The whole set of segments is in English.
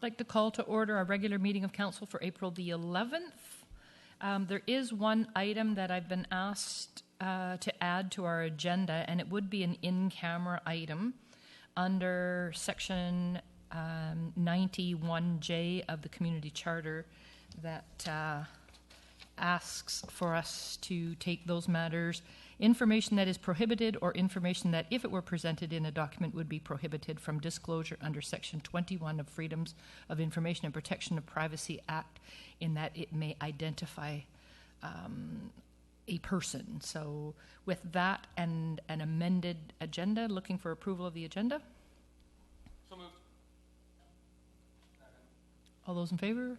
I'd like to call to order our regular meeting of council for April the 11th. There is one item that I've been asked to add to our agenda, and it would be an in-camera item under section 91J of the Community Charter that asks for us to take those matters, information that is prohibited or information that, if it were presented in a document, would be prohibited from disclosure under Section 21 of Freedoms of Information and Protection of Privacy Act, in that it may identify a person. So with that and an amended agenda, looking for approval of the agenda. So moved. All those in favor?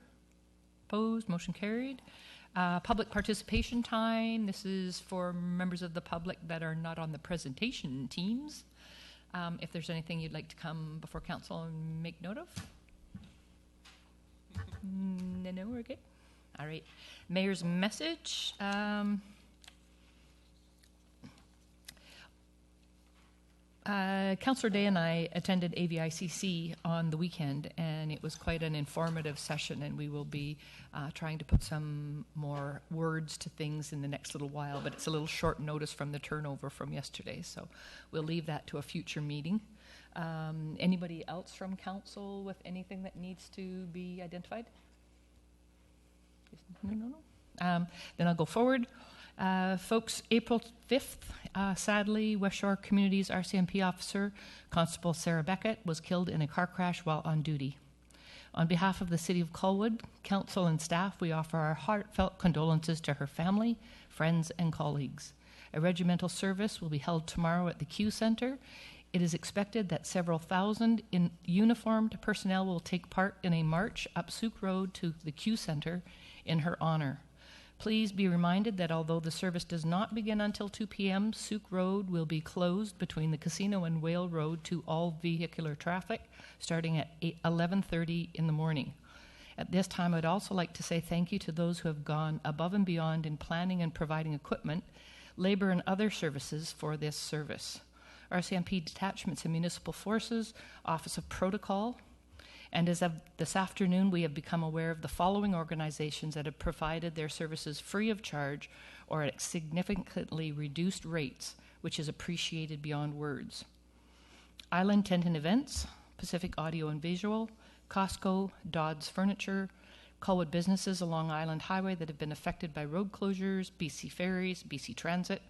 Opposed? Motion carried. Public participation time. This is for members of the public that are not on the presentation teams. If there's anything you'd like to come before council and make note of. No, we're good. All right. Mayor's message. Councillor Day and I attended AVICC on the weekend, and it was quite an informative session, and we will be trying to put some more words to things in the next little while, but it's a little short notice from the turnover from yesterday, so we'll leave that to a future meeting. Anybody else from council with anything that needs to be identified? No. Then I'll go forward. Folks, April 5th, sadly, West Shore Community's RCMP officer, Constable Sarah Beckett, was killed in a car crash while on duty. On behalf of the City of Colwood, council and staff, we offer our heartfelt condolences to her family, friends, and colleagues. A regimental service will be held tomorrow at the Q Centre. It is expected that several thousand uniformed personnel will take part in a march up Souk Road to the Q Centre in her honor. Please be reminded that although the service does not begin until 2 p.m., Souk Road will be closed between the casino and Whale Road to all vehicular traffic starting at 11:30 in the morning. At this time, I'd also like to say thank you to those who have gone above and beyond in planning and providing equipment, labor, and other services for this service. RCMP Detachments and Municipal Forces, Office of Protocol, and as of this afternoon, we have become aware of the following organizations that have provided their services free of charge or at significantly reduced rates, which is appreciated beyond words. Island Tent and Events, Pacific Audio and Visual, Costco, Dodds Furniture, Colwood businesses along Island Highway that have been affected by road closures, BC Ferries, BC Transit,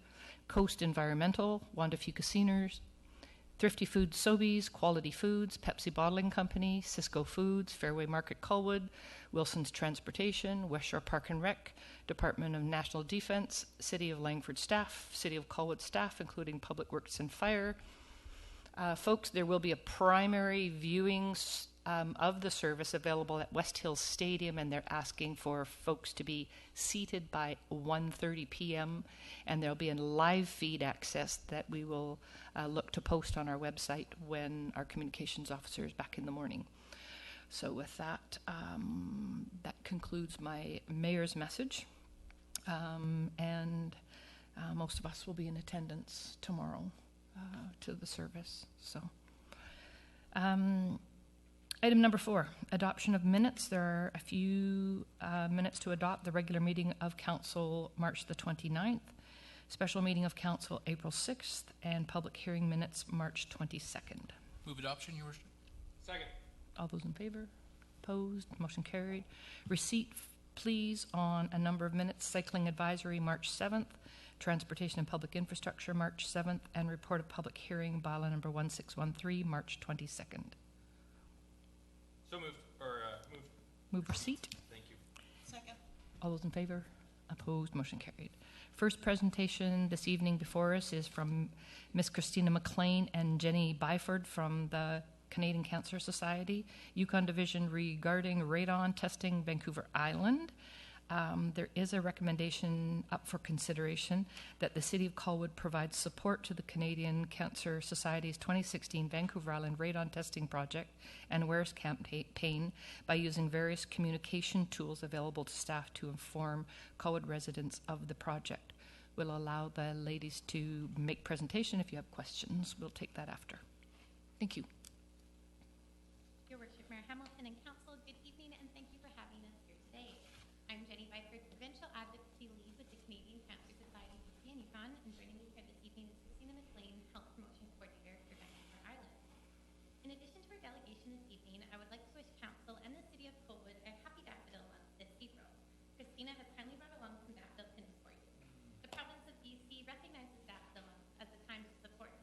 Coast Environmental, Wanda Fucasiners, Thrifty Foods Sobeys, Quality Foods, Pepsi Bottling Company, Cisco Foods, Fairway Market Colwood, Wilson's Transportation, West Shore Park and Rec, Department of National Defence, City of Langford staff, City of Colwood staff, including Public Works and Fire. Folks, there will be a primary viewing of the service available at West Hills Stadium, and they're asking for folks to be seated by 1:30 p.m. and there'll be a live feed access that we will look to post on our website when our communications officer is back in the morning. So with that, that concludes my mayor's message, and most of us will be in attendance tomorrow to the service. So. Item number 4, adoption of minutes. There are a few minutes to adopt. The regular meeting of council March the 29th, special meeting of council April 6th, and public hearing minutes March 22nd. Move adoption, Your Worship. Second. All those in favor? Opposed? Motion carried. Receipt, please, on a number of minutes. Cycling Advisory March 7th, Transportation and Public Infrastructure March 7th, and report of public hearing bylaw number 1613 March 22nd. So moved, moved. Move receipt. Thank you. Second. All those in favor? Opposed? Motion carried. First presentation this evening before us is from Miss Christina McLean and Jenny Byford from the Canadian Cancer Society, Yukon Division Re regarding Radon Testing Vancouver Island. There is a recommendation up for consideration that the City of Colwood provides support to the Canadian Cancer Society's 2016 Vancouver Island Radon Testing Project and awareness campaign by using various communication tools available to staff to inform Colwood residents of the project. We'll allow the ladies to make presentation. If you have questions, we'll take that after. Thank you. Your Worship, Mayor Hamilton. Selectmen and Council, good evening and thank you for having us here today. I'm Jenny Byford, Provincial Advocacy Lead with the Canadian Cancer Society BC and Yukon, and joining me here this evening is Christina McLean, Health Promotion Coordinator for Vancouver Island. In addition to our delegation this evening, I would like to wish Council and the City of Colwood a happy Daffodil Month this April. Christina has kindly brought along some daffodil pins for you. The province of BC recognizes Daffodil Month as a time to support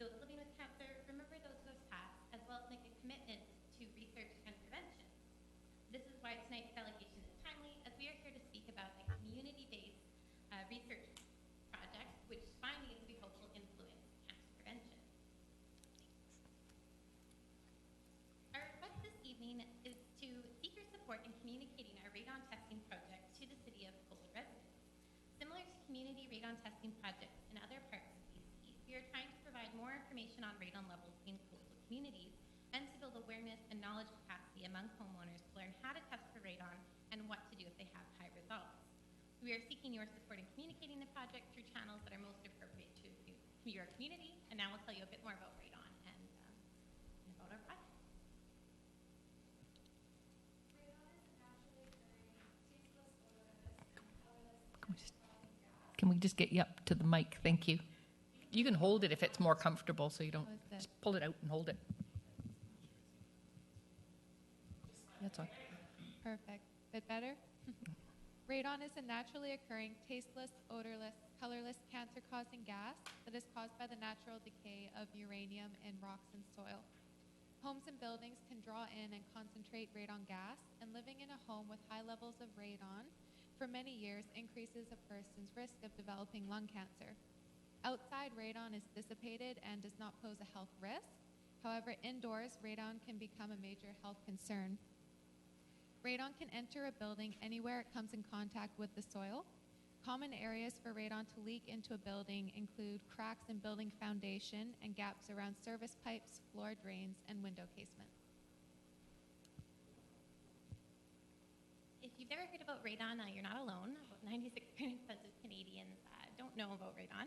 those living with cancer, remember those who have passed, as well as make a commitment to research and prevention. This is why tonight's delegation is timely, as we are here to speak about a community-based research project, which findings we hope will influence cancer prevention. Our request this evening is to seek your support in communicating our radon testing project to the City of Colwood residents. Similar to community radon testing projects in other parts of BC, we are trying to provide more information on radon levels in coastal communities and to build awareness and knowledge capacity among homeowners to learn how to test for radon and what to do if they have high results. We are seeking your support in communicating the project through channels that are most appropriate to your community, and now we'll tell you a bit more about radon and about our project. Can we just get you up to the mic? Thank you. You can hold it if it's more comfortable, so you don't just pull it out and hold it. That's all. Perfect. Bit better? Radon is a naturally occurring, tasteless, odorless, colorless, cancer-causing gas that is caused by the natural decay of uranium in rocks and soil. Homes and buildings can draw in and concentrate radon gas, and living in a home with high levels of radon for many years increases a person's risk of developing lung cancer. Outside, radon is dissipated and does not pose a health risk. However, indoors, radon can become a major health concern. Radon can enter a building anywhere it comes in contact with the soil. Common areas for radon to leak into a building include cracks in building foundation and gaps around service pipes, floor drains, and window casements. If you've never heard about radon, you're not alone. About 96% of Canadians don't know about radon.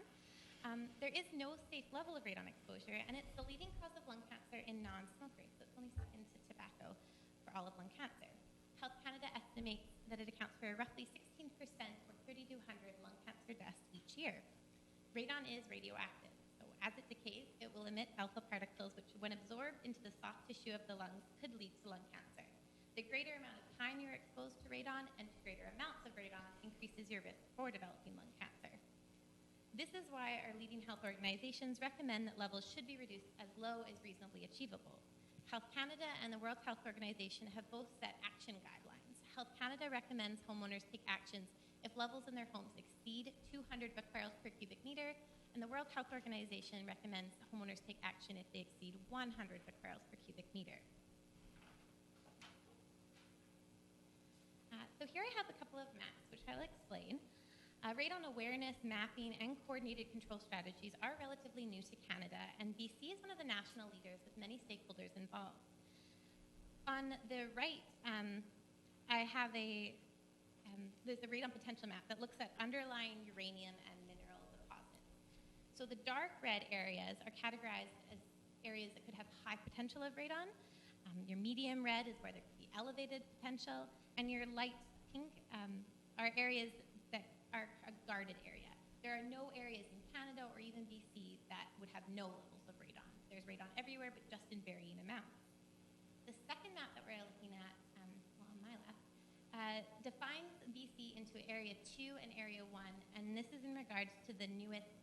There is no safe level of radon exposure, and it's the leading cause of lung cancer in non-smokers. So it's only second to tobacco for all of lung cancer. Health Canada estimates that it accounts for roughly 16% or 3,200 lung cancer deaths each year. Radon is radioactive, so as it decays, it will emit alpha particles, which when absorbed into the soft tissue of the lungs could lead to lung cancer. The greater amount of time you're exposed to radon and to greater amounts of radon increases your risk for developing lung cancer. This is why our leading health organizations recommend that levels should be reduced as low as reasonably achievable. Health Canada and the World Health Organization have both set action guidelines. Health Canada recommends homeowners take actions if levels in their homes exceed 200 becquerels per cubic meter, and the World Health Organization recommends homeowners take action if they exceed 100 becquerels per cubic meter. So here I have a couple of maps, which I'll explain. Radon awareness, mapping, and coordinated control strategies are relatively new to Canada, and BC is one of the national leaders with many stakeholders involved. On the right, I have there's a radon potential map that looks at underlying uranium and mineral deposits. So the dark red areas are categorized as areas that could have high potential of radon. Your medium red is where there could be elevated potential, and your light pink are areas that are a guarded area. There are no areas in Canada or even BC that would have no levels of radon. There's radon everywhere, but just in varying amounts. The second map that we're looking at, on my left, defines BC into Area 2 and Area 1, and this is in regards to the newest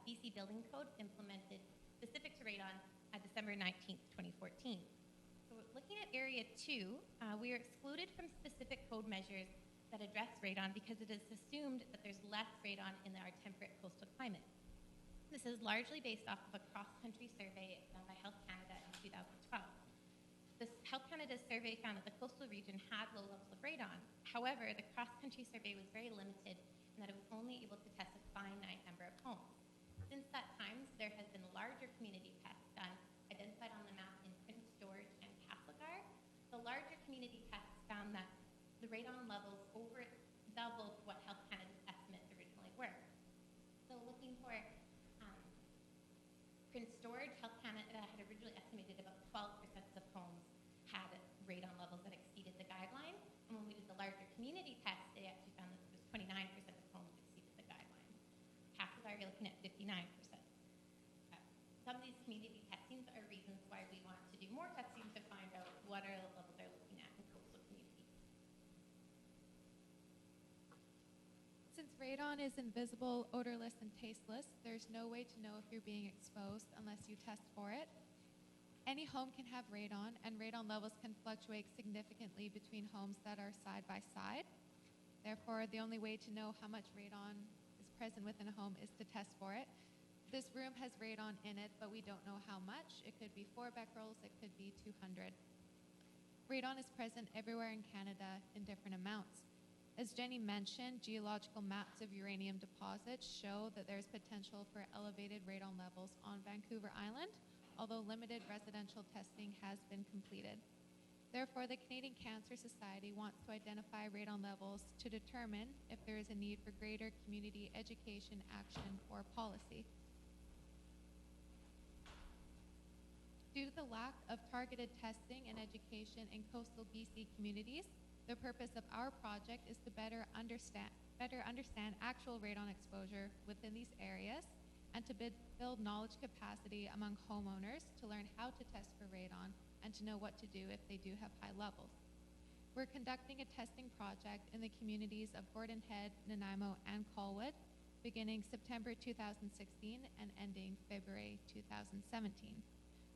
BC building code implemented specific to radon December 19th, 2014. So looking at Area 2, we are excluded from specific code measures that address radon because it is assumed that there's less radon in our temperate coastal climate. This is largely based off of a cross-country survey done by Health Canada in 2012. The Health Canada survey found that the coastal region had low levels of radon. However, the cross-country survey was very limited in that it was only able to test a finite number of homes. Since that time, there has been larger community tests done, identified on the map in Prince George and Castlegar. The larger community tests found that the radon levels over doubled what Health Canada's estimates originally were. So looking for Prince George, Health Canada had originally estimated about 12% of homes had radon community testings are reasons why we want to do more testing to find out what our levels are looking at in coastal communities. Since radon is invisible, odorless, and tasteless, there's no way to know if you're being exposed unless you test for it. Any home can have radon, and radon levels can fluctuate significantly between homes that are side by side. Therefore, the only way to know how much radon is present within a home is to test for it. This room has radon in it, but we don't know how much. It could be 4 becquerels, it could be 200. Radon is present everywhere in Canada in different amounts. As Jenny mentioned, geological maps of uranium deposits show that there's potential for elevated radon levels on Vancouver Island, although limited residential testing has been completed. Therefore, the Canadian Cancer Society wants to identify radon levels to determine if there is a need for greater community education, action, or policy. Due to the lack of targeted testing and education in coastal BC communities, the purpose of our project is to better understand actual radon exposure within these areas and to build knowledge capacity among homeowners to learn how to test for radon and to know what to do if they do have high levels. We're conducting a testing project in the communities of Gordon Head, Nanaimo, and Colwood, beginning September 2016 and ending February 2017.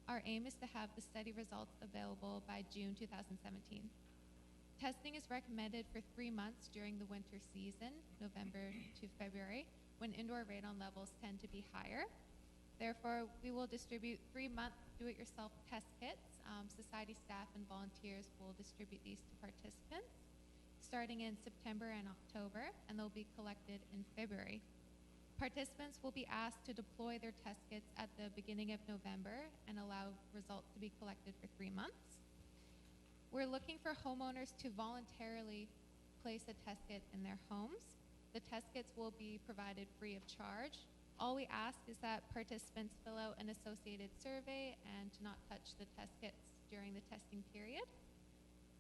Our aim is to have the study results available by June 2017. Testing is recommended for 3 months during the winter season, November to February, when indoor radon levels tend to be higher. Therefore, we will distribute 3-month do-it-yourself test kits. Society staff and volunteers will distribute these to participants starting in September and October, and they'll be collected in February. Participants will be asked to deploy their test kits at the beginning of November and allow results to be collected for 3 months. We're looking for homeowners to voluntarily place a test kit in their homes. The test kits will be provided free of charge. All we ask is that participants fill out an associated survey and to not touch the test kits during the testing period.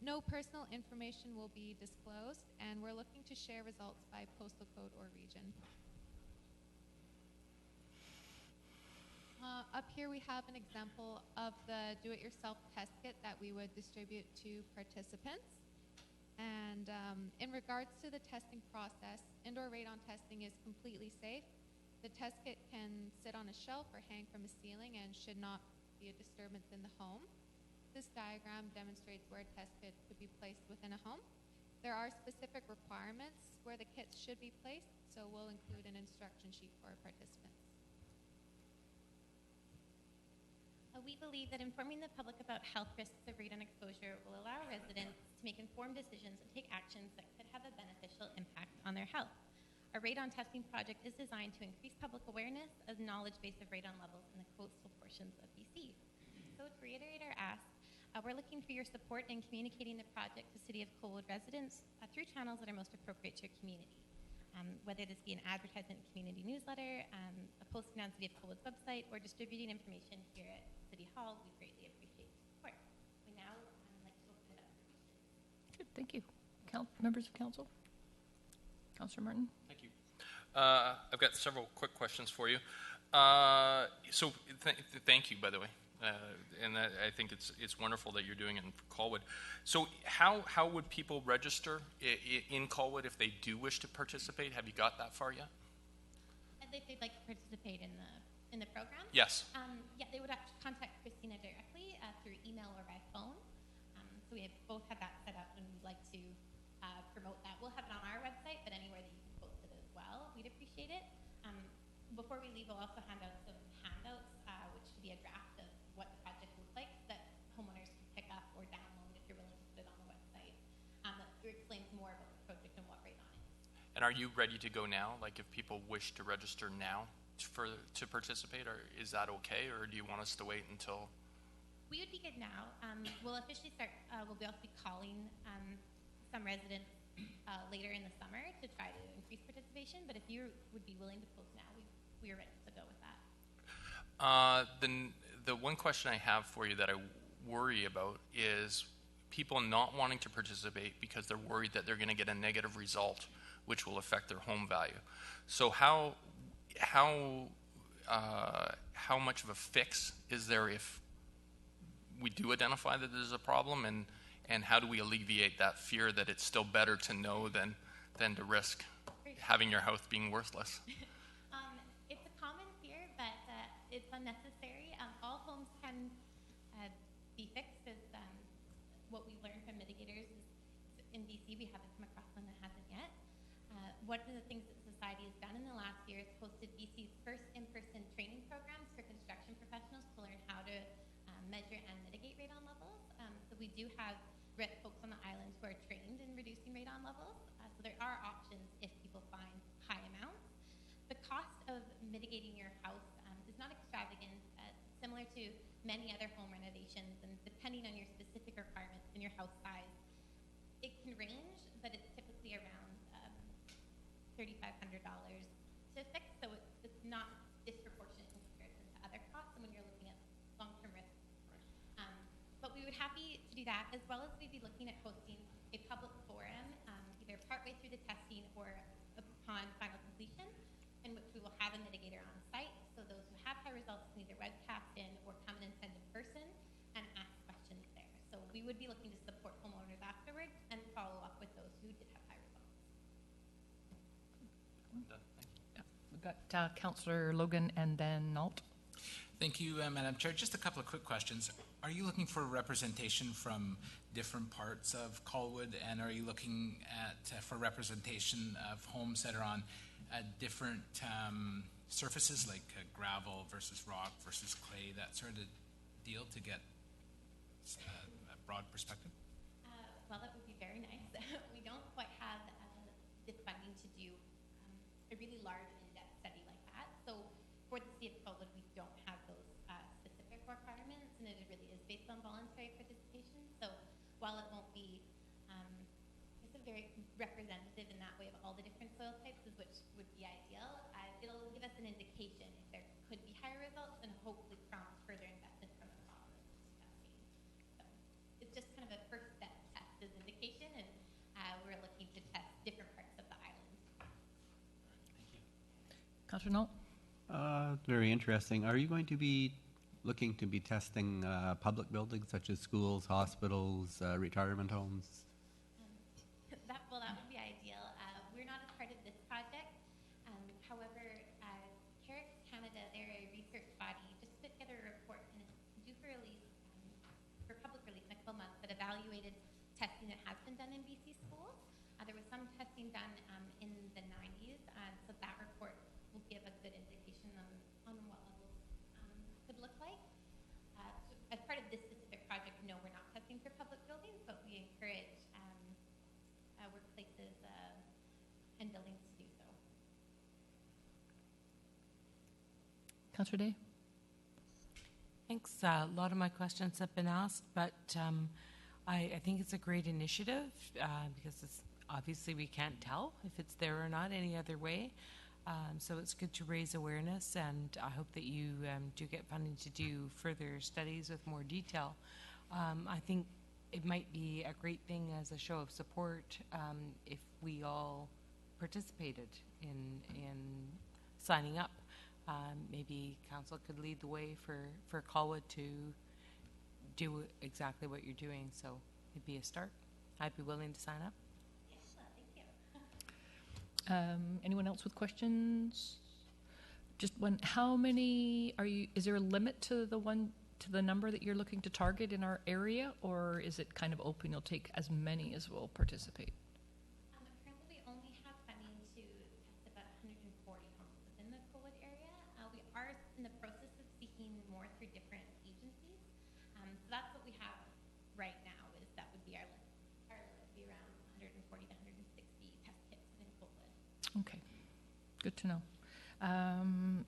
No personal information will be disclosed, and we're looking to share results by postal code or region. Up here we have an example of the do-it-yourself test kit that we would distribute to participants. And in regards to the testing process, indoor radon testing is completely safe. The test kit can sit on a shelf or hang from a ceiling and should not be a disturbance in the home. This diagram demonstrates where a test kit could be placed within a home. There are specific requirements where the kits should be placed, so we'll include an instruction sheet for participants. We believe that informing the public about health risks of radon exposure will allow residents to make informed decisions and take actions that could have a beneficial impact on their health. Our radon testing project is designed to increase public awareness of knowledge base of radon levels in the coastal portions of BC. So to reiterate our ask, we're looking for your support in communicating the project to City of Colwood residents through channels that are most appropriate to your community. Whether this be an advertisement in community newsletter, a posting on City of Colwood's website, or distributing information here at City Hall, we greatly appreciate your support. We now like to open it up for questions. Good, thank you. Members of council? Councillor Martin? Thank you. I've got several quick questions for you. So thank you, by the way. And I think it's wonderful that you're doing it in Colwood. So how would people register in Colwood if they do wish to participate? Have you got that far yet? And if they'd like to participate in the program? Yes. Yeah, they would have to contact Christina directly through email or by phone. So we have both had that set up, and we'd like to promote that. We'll have it on our website, but anywhere that you can post it as well, we'd appreciate it. Before we leave, we'll also hand out some handouts, which should be a draft of what the project looks like that homeowners can pick up or download if you're willing to put it on the website. That explains more about the project and what radon is. And are you ready to go now? Like if people wish to register now to participate, or is that okay, or do you want us to wait until? We would be good now. We'll officially start, we'll also be calling some residents later in the summer to try to increase participation, but if you would be willing to post now, we are ready to go with that. Then the one question I have for you that I worry about is people not wanting to participate because they're worried that they're going to get a negative result, which will affect their home value. So how how much of a fix is there if we do identify that there's a problem, and how do we alleviate that fear that it's still better to know than to risk having your house being worthless? It's a common fear, but it's unnecessary. All homes can be fixed, as what we learned from mitigators is in BC we haven't come across one that hasn't yet. One of the things that society has done in the last year is hosted BC's first in-person training programs for construction professionals to learn how to measure and mitigate radon levels. So we do have folks on the island who are trained in reducing radon levels. So there are options if people find high amounts. The cost of mitigating your house is not extravagant, similar to many other home renovations, and depending on your specific requirements and your house size, it can range, but it's typically around $3,500 to fix, so it's not disproportionate in comparison to other costs and when you're looking at long-term risk. But we would be happy to do that, as well as we'd be looking at hosting a public forum, either partway through the testing or upon final completion, in which we will have a mitigator on site, so those who have high results can either webcast in or come and attend in person and ask questions there. So we would be looking to support homeowners afterwards and follow up with those who did have high results. Yeah, we've got Councillor Logan and then Nault. Thank you, Madam Chair. Just a couple of quick questions. Are you looking for representation from different parts of Colwood, and are you looking at for representation of homes that are on different surfaces, like gravel versus rock versus clay, that sort of deal, to get a broad perspective? Well, that would be very nice. We don't quite have the funding to do a really large in-depth study like that. So for the city of Colwood, we don't have those specific requirements, and it really is based on voluntary participation. So while it won't be it's a very representative in that way of all the different soil types, which would be ideal, it'll give us an indication if there could be higher results and hopefully prompt further investment from the province testing. So it's just kind of a first step test as indication, and we're looking to test different parts of the island. Thank you. Councillor Nault? Very interesting. Are you going to be looking to be testing public buildings such as schools, hospitals, retirement homes? That would be ideal. We're not a part of this project. However, CARES Canada, they're a research body, just put together a report, and it's due for release, for public release in a couple months, that evaluated testing that has been done in BC schools. There was some testing done in the 90s, so that report will give a good indication on what levels could look like. So as part of this specific project, no, we're not testing for public buildings, but we encourage workplaces and buildings to do so. Councillor Day? Thanks. A lot of my questions have been asked, but I think it's a great initiative because it's obviously we can't tell if it's there or not any other way. So it's good to raise awareness, and I hope that you do get funding to do further studies with more detail. I think it might be a great thing as a show of support if we all participated in signing up. Maybe council could lead the way for Colwood to do exactly what you're doing, so it'd be a start. I'd be willing to sign up. Yes, thank you. Anyone else with questions? Just one. How many are you? Is there a limit to the number that you're looking to target in our area, or is it kind of open? You'll take as many as will participate. Currently, we only have funding to test about 140 homes within the Colwood area. We are in the process of seeking more through different agencies. So that's what we have right now. Is that would be our limit. Our limit would be around 140 to 160 test kits within Colwood. Okay, good to know.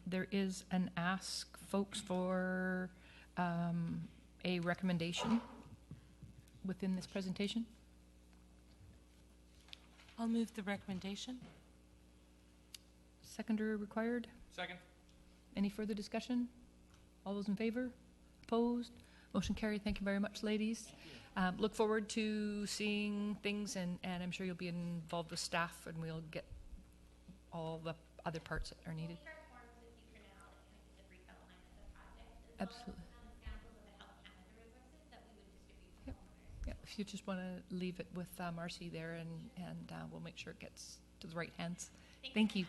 There is an ask, folks, for a recommendation within this presentation. I'll move the recommendation. Seconder required. Second. Any further discussion? All those in favor? Opposed? Motion carried. Thank you very much, ladies. Look forward to seeing things, and I'm sure you'll be involved with staff, and we'll get all the other parts that are needed. We'll leave our forms with you for now that kind of Absolutely. Samples of the Health Canada resources that we would distribute to Yep. homeowners. Yeah, if you just want to leave it with Marcy there, and we'll make sure it gets to the right hands. Thank you.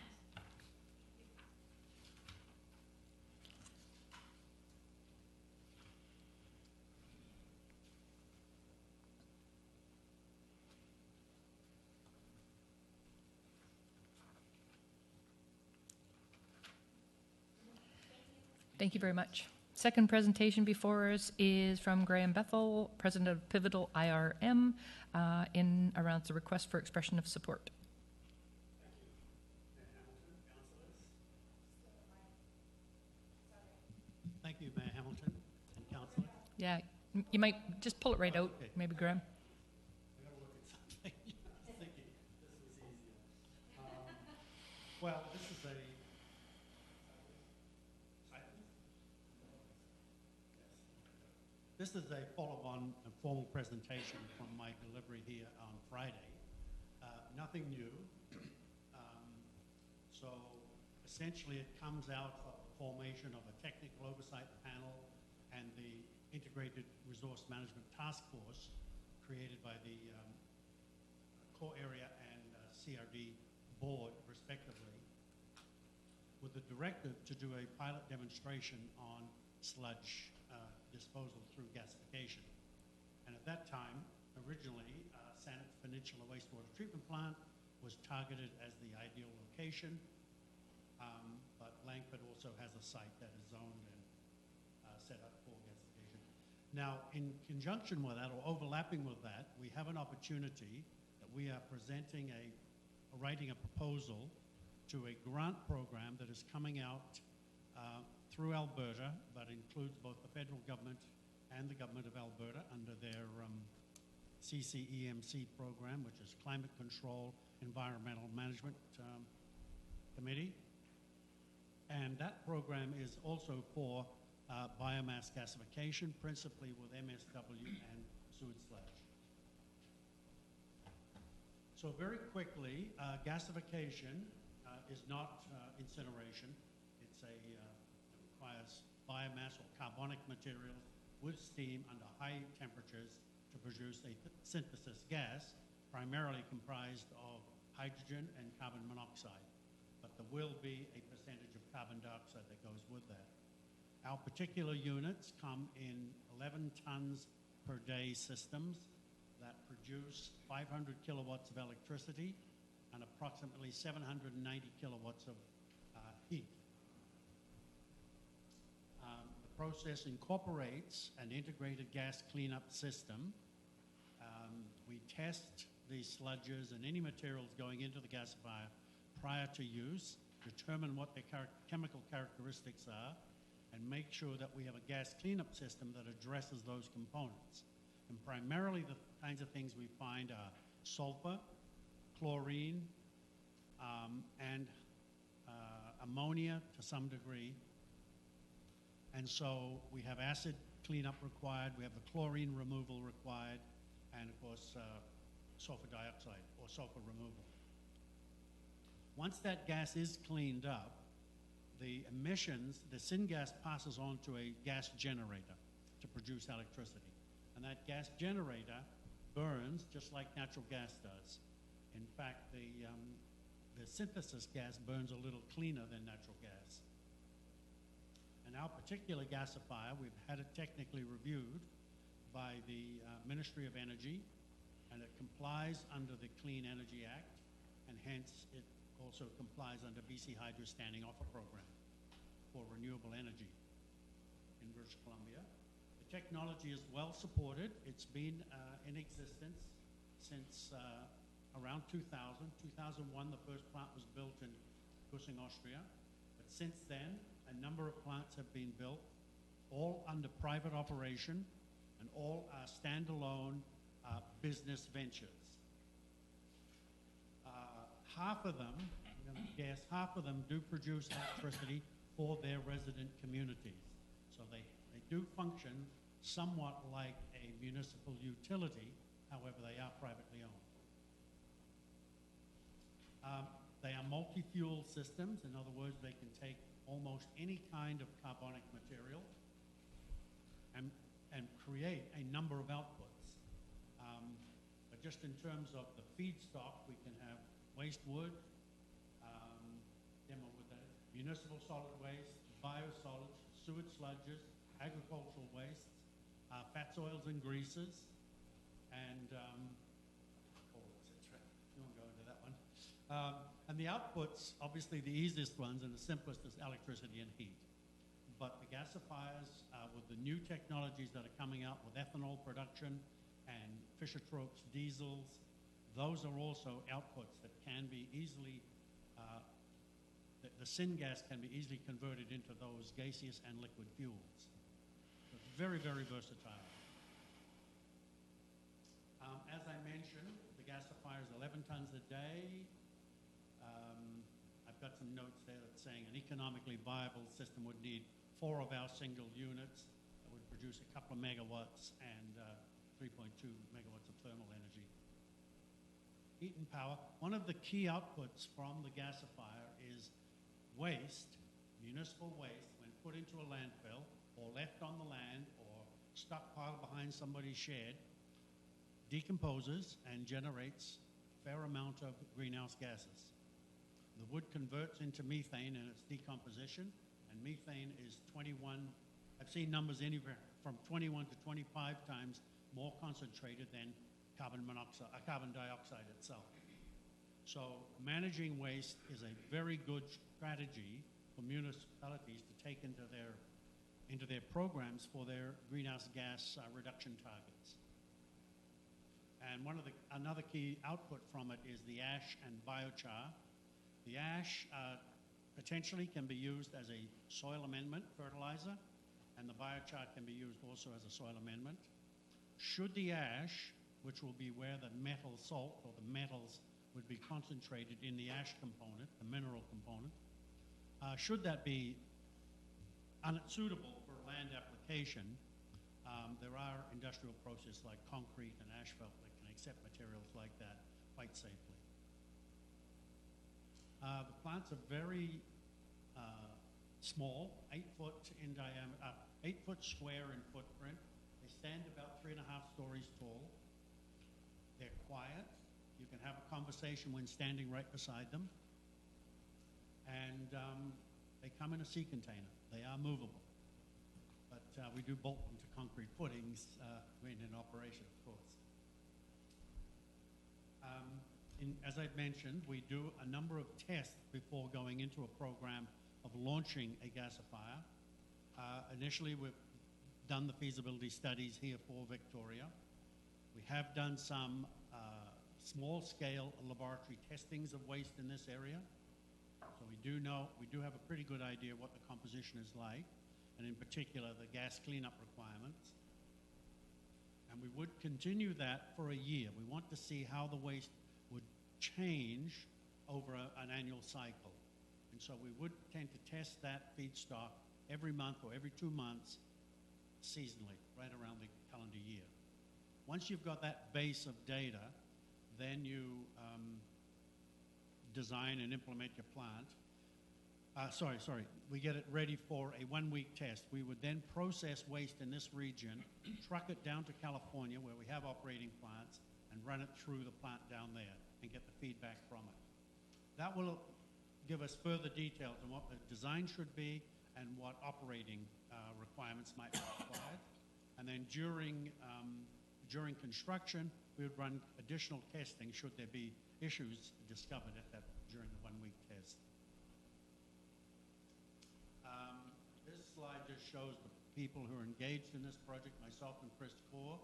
Thank you very much. Second presentation before us is from Graeme Bethell, President of Pivotal IRM, in around the request for expression of support. Thank you, Mayor Hamilton and Councillor. Yeah, you might just pull it right out, Okay. maybe, Graeme. I gotta look at something. I was thinking this was easier. Well, this is a. This is a follow-on formal presentation from my delivery here on Friday. Nothing new. So essentially it comes out of the formation of a technical oversight panel and the Integrated Resource Management Task Force created by the Core Area and CRD Board, respectively, with the directive to do a pilot demonstration on sludge disposal through gasification. And at that time, originally, Sanet's Peninsula Wastewater Treatment Plant was targeted as the ideal location, but Langford also has a site that is zoned and set up for gasification. Now, in conjunction with that, or overlapping with that, we have an opportunity that we are presenting writing a proposal to a grant program that is coming out through Alberta, but includes both the federal government and the government of Alberta under their CCEMC program, which is Climate Control Environmental Management Committee. And that program is also for biomass gasification, principally with MSW and sewage sludge. So very quickly, gasification is not incineration. It's it requires biomass or carbonic materials with steam under high temperatures to produce a synthesis gas, primarily comprised of hydrogen and carbon monoxide. But there will be a percentage of carbon dioxide that goes with that. Our particular units come in 11 tons per day systems that produce 500 kilowatts of electricity and approximately 790 kilowatts of heat. The process incorporates an integrated gas cleanup system. We test these sludges and any materials going into the gasifier prior to use, determine what their chemical characteristics are, and make sure that we have a gas cleanup system that addresses those components. And primarily the kinds of things we find are sulfur, chlorine, and ammonia to some degree. And so we have acid cleanup required, we have the chlorine removal required, and of course sulfur dioxide or sulfur removal. Once that gas is cleaned up, the emissions, the syngas passes on to a gas generator to produce electricity. And that gas generator burns just like natural gas does. In fact, the synthesis gas burns a little cleaner than natural gas. And our particular gasifier, we've had it technically reviewed by the Ministry of Energy, and it complies under the Clean Energy Act, and hence it also complies under BC Hydro's Standing Offer Program for renewable energy in British Columbia. The technology is well supported. It's been in existence since around 2000. 2001, the first plant was built in Gussing, Austria. But since then, a number of plants have been built, all under private operation, and all are standalone business ventures. Half of them, I'm going to guess, half of them do produce electricity for their resident communities. So they do function somewhat like a municipal utility, however they are privately owned. They are multi-fuel systems. In other words, they can take almost any kind of carbonic material and create a number of outputs. But just in terms of the feedstock, we can have waste wood, demo with that, municipal solid waste, biosolids, sewage sludges, agricultural wastes, fats, oils, and greases, and you won't go into that one. And the outputs, obviously the easiest ones and the simplest is electricity and heat. But the gasifiers, with the new technologies that are coming out with ethanol production and Fischer-Tropsch diesels, those are also outputs that can be easily, the syngas can be easily converted into those gaseous and liquid fuels. So it's very, very versatile. As I mentioned, the gasifier is 11 tons a day. I've got some notes there that's saying an economically viable system would need 4 of our single units that would produce a couple of megawatts and 3.2 megawatts of thermal energy. Heat and power. One of the key outputs from the gasifier is waste, municipal waste, when put into a landfill or left on the land or stockpiled behind somebody's shed, decomposes and generates a fair amount of greenhouse gases. The wood converts into methane in its decomposition, and methane is 21, I've seen numbers anywhere from 21 to 25 times more concentrated than carbon dioxide itself. So managing waste is a very good strategy for municipalities to take into their programs for their greenhouse gas reduction targets. And another key output from it is the ash and biochar. The ash potentially can be used as a soil amendment fertilizer, and the biochar can be used also as a soil amendment. Should the ash, which will be where the metal salt or the metals would be concentrated in the ash component, the mineral component, should that be unsuitable for land application, there are industrial processes like concrete and asphalt that can accept materials like that quite safely. The plants are very small, 8 foot in diameter, 8 foot square in footprint. They stand about 3.5 stories tall. They're quiet. You can have a conversation when standing right beside them. And they come in a sea container. They are movable. But we do bolt them to concrete footings when in operation, of course. As I've mentioned, we do a number of tests before going into a program of launching a gasifier. Initially, we've done the feasibility studies here for Victoria. We have done some small-scale laboratory testings of waste in this area. So we do have a pretty good idea what the composition is like, and in particular, the gas cleanup requirements. And we would continue that for a year. We want to see how the waste would change over an annual cycle. And so we would tend to test that feedstock every month or every 2 months seasonally, right around the calendar year. Once you've got that base of data, then you design and implement your plant. We get it ready for a 1-week test. We would then process waste in this region, truck it down to California where we have operating plants, and run it through the plant down there and get the feedback from it. That will give us further details on what the design should be and what operating requirements might be required. And then during construction, we would run additional testing should there be issues discovered during the 1-week test. This slide just shows the people who are engaged in this project. Myself and Chris Core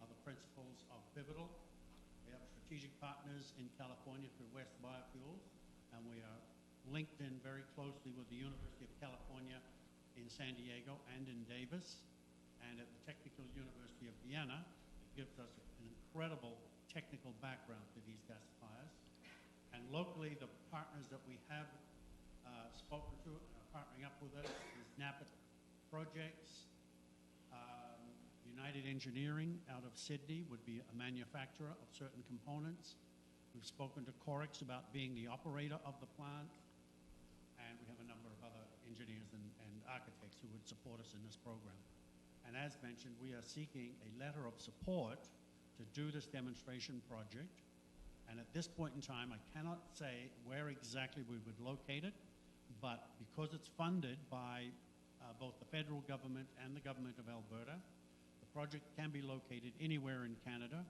are the principals of Pivotal. We have strategic partners in California through West Biofuels, and we are linked in very closely with the University of California in San Diego and in Davis, and at the Technical University of Vienna. It gives us an incredible technical background to these gasifiers. And locally, the partners that we have spoken to and are partnering up with us is Napa Projects, United Engineering out of Sydney would be a manufacturer of certain components. We've spoken to CORRESPONDENCE about being the operator of the plant, and we have a number of other engineers and architects who would support us in this program. And as mentioned, we are seeking a letter of support to do this demonstration project. And at this point in time, I cannot say where exactly we would locate it, but because it's funded by both the federal government and the government of Alberta, the project can be located anywhere in Canada,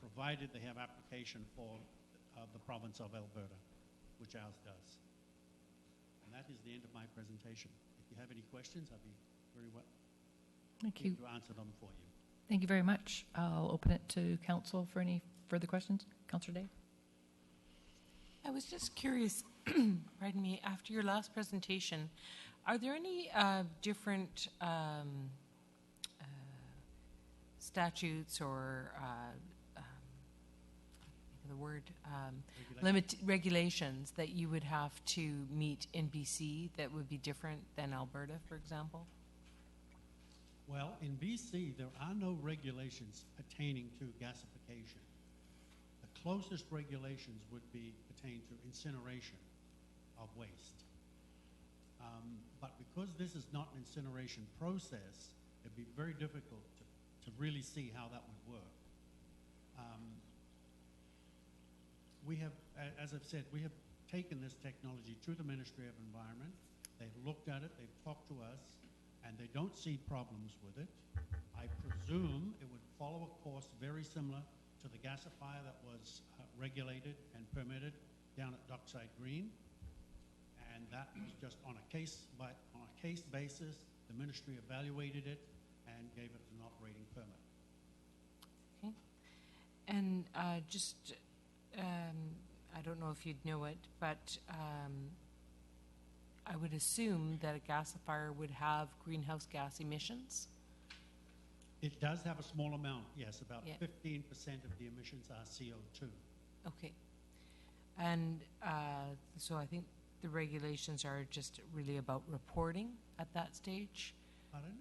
provided they have application for the province of Alberta, which ours does. And that is the end of my presentation. If you have any questions, I'd be very well Thank you. to answer them for you. Thank you very much. I'll open it to council for any further questions. Councillor Day? I was just curious, pardon me, after your last presentation, are there any different statutes or the word regulations that you would have to meet in BC that would be different than Alberta, for example? Well, in BC, there are no regulations pertaining to gasification. The closest regulations would be pertain to incineration of waste. But because this is not an incineration process, it'd be very difficult to really see how that would work. We have, as I've said, we have taken this technology to the Ministry of Environment. They've looked at it, they've talked to us, and they don't see problems with it. I presume it would follow a course very similar to the gasifier that was regulated and permitted down at Dockside Green, and that was just on a case basis. The ministry evaluated it and gave it an operating permit. Okay. And I don't know if you'd know it, but I would assume that a gasifier would have greenhouse gas emissions. It does have a small amount, yes. About Yeah. 15% of the emissions are CO2. Okay. And so I think the regulations are just really about reporting at that stage. Pardon?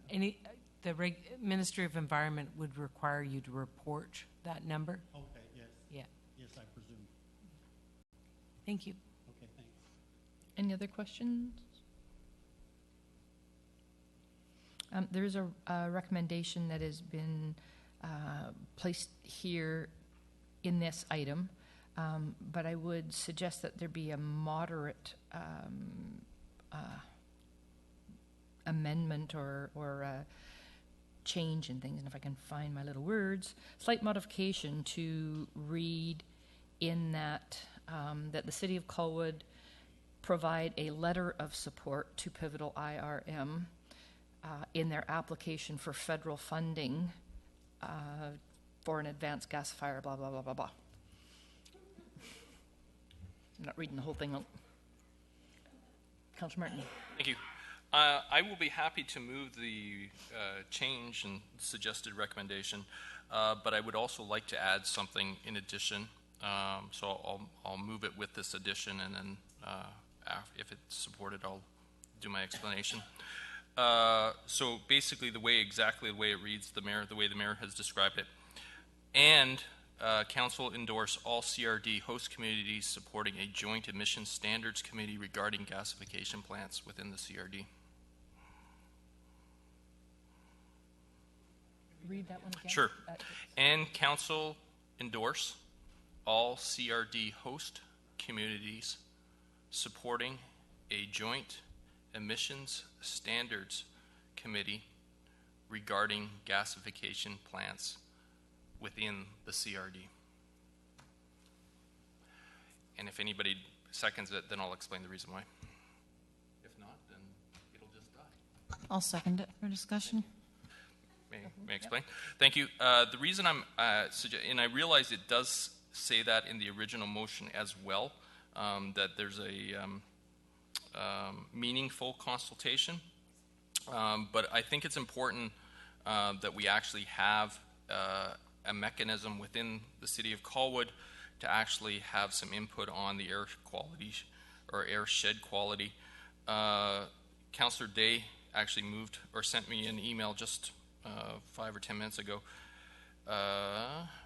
The Ministry of Environment would require you to report that number? Okay, yes. Yeah. Yes, I presume. Thank you. Okay, thanks. Any other questions? There is a recommendation that has been placed here in this item, but I would suggest that there be a moderate amendment or change in things, and if I can find my little words, slight modification to read in that that the City of Colwood provide a letter of support to Pivotal IRM in their application for federal funding for an advanced gasifier, blah, blah, blah, blah, blah. I'm not reading the whole thing out. Councillor Martin. Thank you. I will be happy to move the change and suggested recommendation, but I would also like to add something in addition. So I'll move it with this addition, and then if it's supported, I'll do my explanation. So basically, exactly the way it reads, the way the mayor has described it, and council endorse all CRD host communities supporting a joint emission standards committee regarding gasification plants within the CRD. Read that one again. Sure. And council endorse all CRD host communities supporting a joint emissions standards committee regarding gasification plants within the CRD. And if anybody seconds it, then I'll explain the reason why. If not, then it'll just die. I'll second it for discussion. May I explain? Thank you. The reason I'm and I realize it does say that in the original motion as well, that there's a meaningful consultation, but I think it's important that we actually have a mechanism within the City of Colwood to actually have some input on the air quality or air shed quality. Councillor Day actually moved or sent me an email just 5 or 10 minutes ago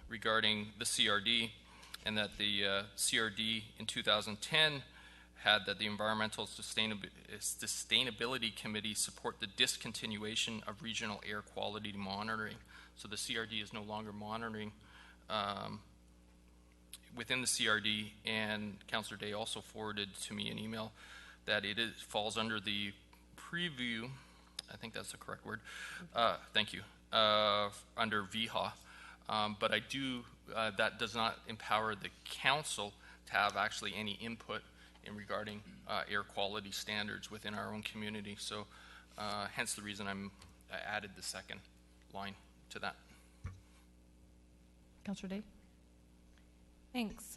regarding the CRD, and that the CRD in 2010 had that the Environmental Sustainability Committee support the discontinuation of regional air quality monitoring. So the CRD is no longer monitoring within the CRD, and Councillor Day also forwarded to me an email that it falls under the preview, I think that's the correct word, thank you, under VHA. But I do, that does not empower the council to have actually any input in regarding air quality standards within our own community. So hence the reason I added the second line to that. Councillor Day? Thanks.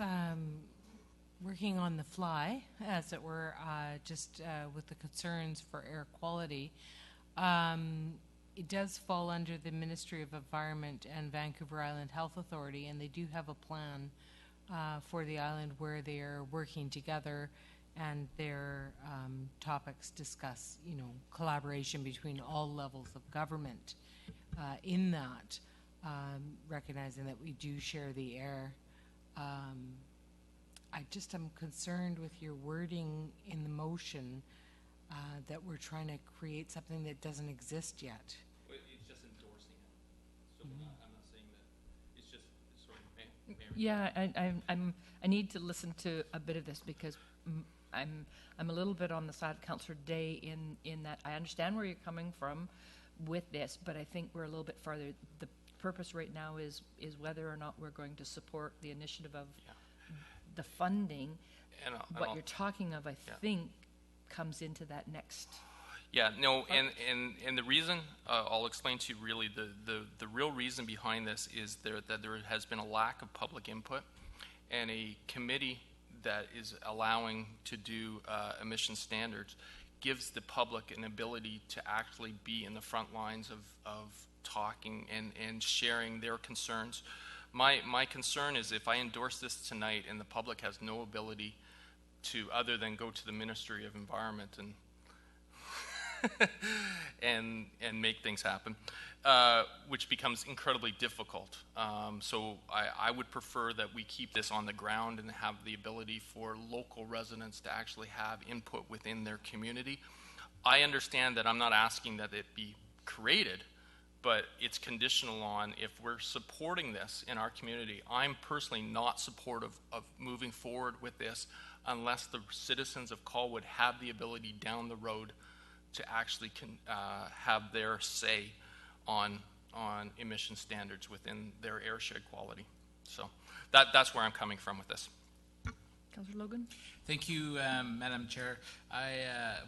Working on the fly, as it were, just with the concerns for air quality. It does fall under the Ministry of Environment and Vancouver Island Health Authority, and they do have a plan for the island where they are working together, and their topics discuss, you know, collaboration between all levels of government in that, recognizing that we do share the air. I just am concerned with your wording in the motion that we're trying to create something that doesn't exist yet. Well, it's just endorsing it. So I'm not saying that. It's just sort of. Yeah, I need to listen to a bit of this because I'm a little bit on the side of Councillor Day in that I understand where you're coming from with this, but I think we're a little bit farther. The purpose right now is whether or not we're going to support the initiative of the funding. And what you're talking of, I think, comes into that next. Yeah, no, and the reason, I'll explain to you really, the real reason behind this is that there has been a lack of public input, and a committee that is allowing to do emission standards gives the public an ability to actually be in the front lines of talking and sharing their concerns. My concern is if I endorse this tonight and the public has no ability to, other than go to the Ministry of Environment and make things happen, which becomes incredibly difficult. So I would prefer that we keep this on the ground and have the ability for local residents to actually have input within their community. I understand that I'm not asking that it be created, but it's conditional on if we're supporting this in our community. I'm personally not supportive of moving forward with this unless the citizens of Colwood have the ability down the road to actually have their say on emission standards within their airshed quality. So that's where I'm coming from with this. Councillor Logan? Thank you, Madam Chair.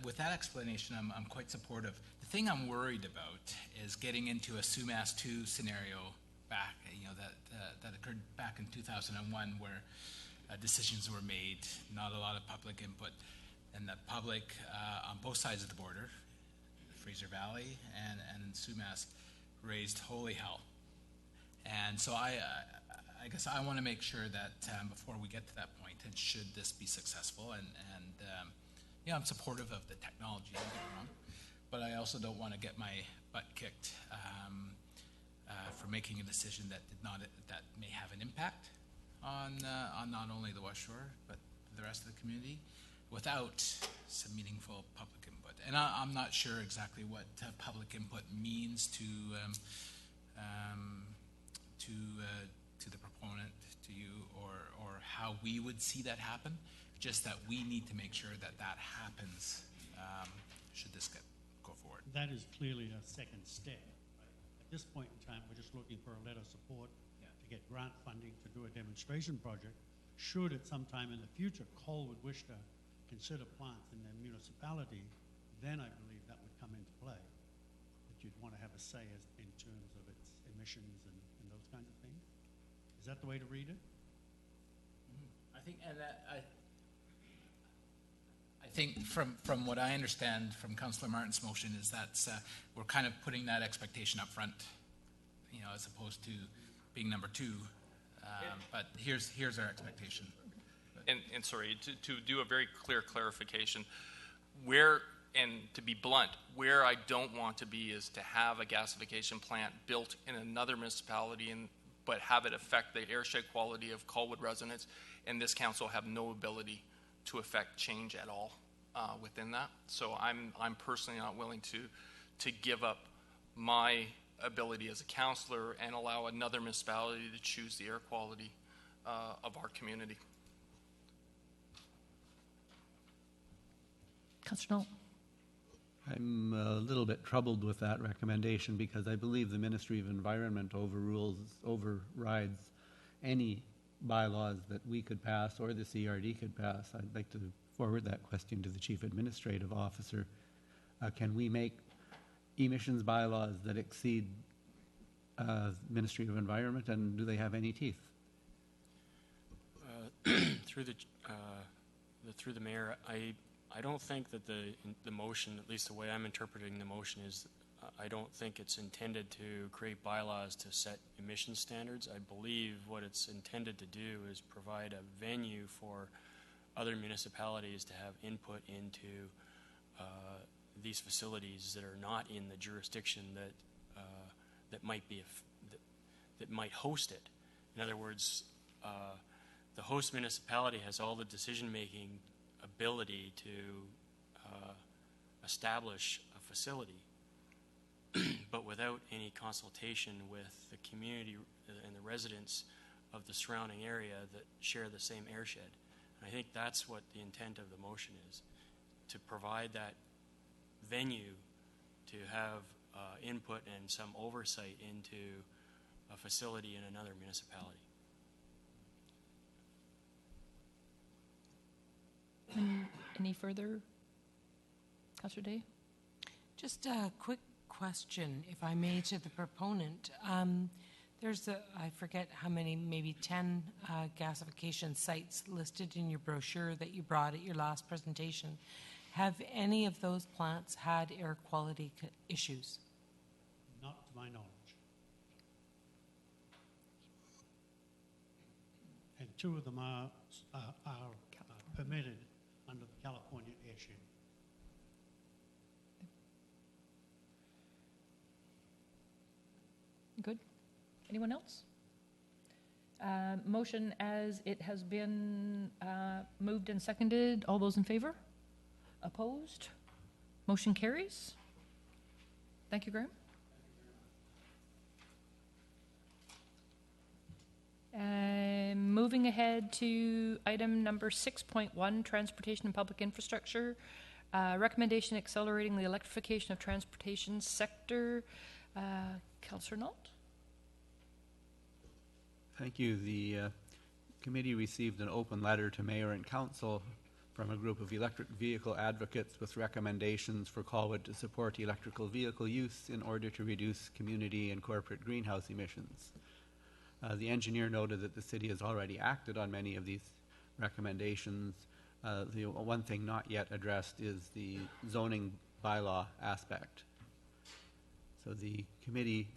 With that explanation, I'm quite supportive. The thing I'm worried about is getting into a SUMAS 2 scenario back, that occurred back in 2001, where decisions were made, not a lot of public input, and the public on both sides of the border, Fraser Valley and in SUMAS, raised holy hell. And so I guess I want to make sure that before we get to that point, and should this be successful, and I'm supportive of the technology, don't get me wrong, but I also don't want to get my butt kicked for making a decision that may have an impact on not only the West Shore but the rest of the community without some meaningful public input. And I'm not sure exactly what public input means to the proponent, to you, or how we would see that happen. Just that we need to make sure that happens should this go forward. That is clearly a second step. Right? At this point in time, we're just looking for a letter of support to get grant funding to do a demonstration project. Should at some time in the future Colwood wish to consider plants in their municipality, then I believe that would come into play. That you'd want to have a say in terms of its emissions and those kinds of things. Is that the way to read it? I think, and I think from what I understand from Councillor Martin's motion is that we're kind of putting that expectation up front, as opposed to being number two. But here's our expectation. And sorry, to do a very clear clarification, and to be blunt, where I don't want to be is to have a gasification plant built in another municipality but have it affect the airshed quality of Colwood residents, and this council have no ability to affect change at all within that. So I'm personally not willing to give up my ability as a councillor and allow another municipality to choose the air quality of our community. Councillor Knoll. I'm a little bit troubled with that recommendation because I believe the Ministry of Environment overrides any bylaws that we could pass or the CRD could pass. I'd like to forward that question to the Chief Administrative Officer. Can we make emissions bylaws that exceed Ministry of Environment, and do they have any teeth? Through the mayor, I don't think that the motion, at least the way I'm interpreting the motion, is I don't think it's intended to create bylaws to set emission standards. I believe what it's intended to do is provide a venue for other municipalities to have input into these facilities that are not in the jurisdiction that might host it. In other words, the host municipality has all the decision-making ability to establish a facility, but without any consultation with the community and the residents of the surrounding area that share the same airshed. And I think that's what the intent of the motion is, to provide that venue to have input and some oversight into a facility in another municipality. Any further? Councillor Day? Just a quick question, if I may, to the proponent. There's I forget how many, maybe 10 gasification sites listed in your brochure that you brought at your last presentation. Have any of those plants had air quality issues? Not to my knowledge. And 2 of them are permitted under the California airshed. Good. Anyone else? Motion as it has been moved and seconded. All those in favor? Opposed? Motion carries. Thank you, Graeme. Moving ahead to item number 6.1, Transportation and Public Infrastructure. Recommendation accelerating the electrification of transportation sector. Councillor Nault. Thank you. The committee received an open letter to Mayor and Council from a group of electric vehicle advocates with recommendations for Colwood to support electrical vehicle use in order to reduce community and corporate greenhouse emissions. The engineer noted that the city has already acted on many of these recommendations. The one thing not yet addressed is the zoning bylaw aspect. So the committee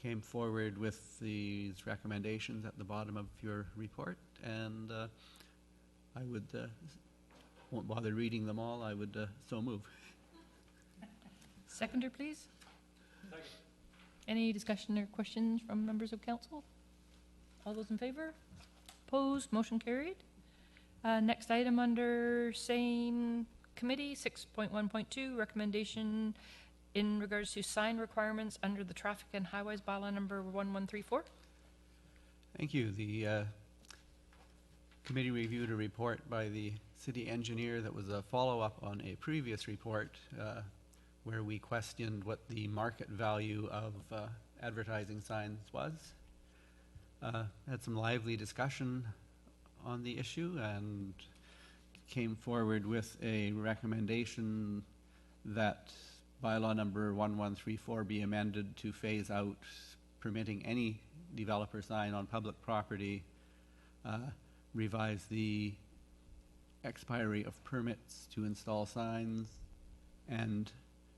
came forward with these recommendations at the bottom of your report, and I would, won't bother reading them all, I would so move. Seconder, please. Second. Any discussion or questions from members of council? All those in favor? Opposed? Motion carried. Next item under same committee, 6.1.2, recommendation in regards to sign requirements under the Traffic and Highways bylaw number 1134. Thank you. The committee reviewed a report by the city engineer that was a follow-up on a previous report where we questioned what the market value of advertising signs was. Had some lively discussion on the issue and came forward with a recommendation that bylaw number 1134 be amended to phase out permitting any developer sign on public property, revise the expiry of permits to install signs, and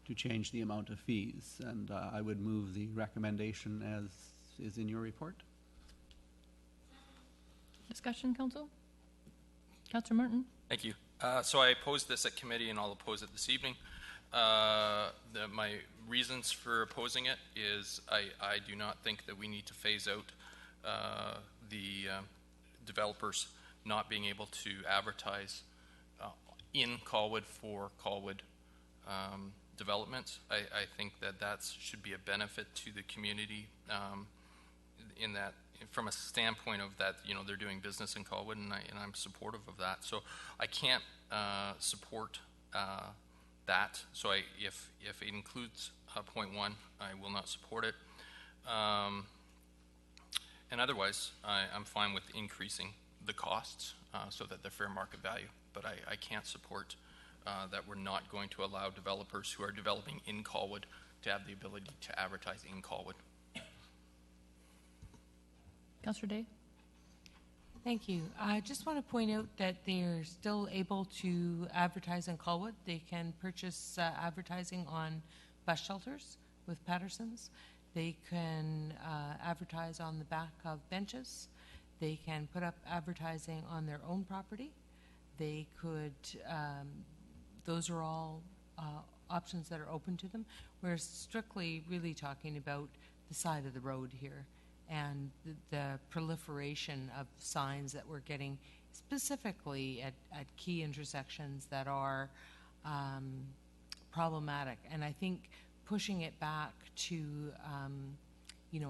to change the amount of fees. And I would move the recommendation as is in your report. Discussion, council? Councillor Martin? Thank you. So I opposed this at committee, and I'll oppose it this evening. My reasons for opposing it is I do not think that we need to phase out the developers not being able to advertise in Colwood for Colwood developments. I think that should be a benefit to the community in that, from a standpoint of that, they're doing business in Colwood, and I'm supportive of that. So I can't support that. So if it includes point 1, I will not support it. And otherwise, I'm fine with increasing the costs so that they're fair market value. But I can't support that we're not going to allow developers who are developing in Colwood to have the ability to advertise in Colwood. Councillor Day? Thank you. I just want to point out that they're still able to advertise in Colwood. They can purchase advertising on bus shelters with Patterson's. They can advertise on the back of benches. They can put up advertising on their own property. They could, those are all options that are open to them. We're strictly really talking about the side of the road here and the proliferation of signs that we're getting specifically at key intersections that are problematic. And I think pushing it back to